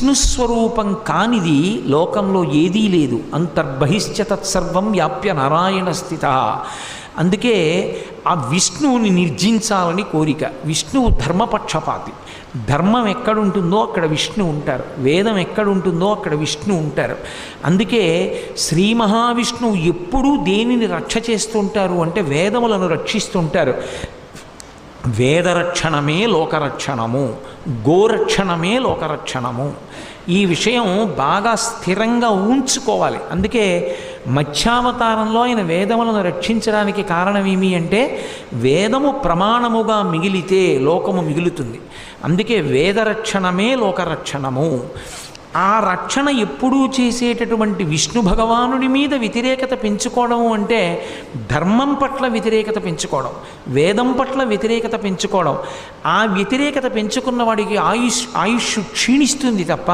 విష్ణుస్వరూపం కానిది లోకంలో ఏదీ లేదు. అంతర్బహిశ్చ తత్సర్వం వ్యాప్య నారాయణ స్థిత. అందుకే ఆ విష్ణువుని నిర్జించాలని కోరిక. విష్ణువు ధర్మపక్షపాతి. ధర్మం ఎక్కడుంటుందో అక్కడ విష్ణు ఉంటారు, వేదం ఎక్కడుంటుందో అక్కడ విష్ణు ఉంటారు. అందుకే శ్రీ మహావిష్ణువు ఎప్పుడూ దేనిని రక్ష చేస్తుంటారు అంటే వేదములను రక్షిస్తుంటారు. వేదరక్షణమే లోకరక్షణము, గోరక్షణమే లోకరక్షణము. ఈ విషయం బాగా స్థిరంగా ఉంచుకోవాలి. అందుకే మత్స్యావతారంలో ఆయన వేదములను రక్షించడానికి కారణమేమి అంటే వేదము ప్రమాణముగా మిగిలితే లోకము మిగులుతుంది. అందుకే వేదరక్షణమే లోకరక్షణము. ఆ రక్షణ ఎప్పుడూ చేసేటటువంటి విష్ణు భగవానుడి మీద వ్యతిరేకత పెంచుకోవడం అంటే ధర్మం పట్ల వ్యతిరేకత పెంచుకోవడం, వేదం పట్ల వ్యతిరేకత పెంచుకోవడం. ఆ వ్యతిరేకత పెంచుకున్న వాడికి ఆయుష్ క్షీణిస్తుంది తప్ప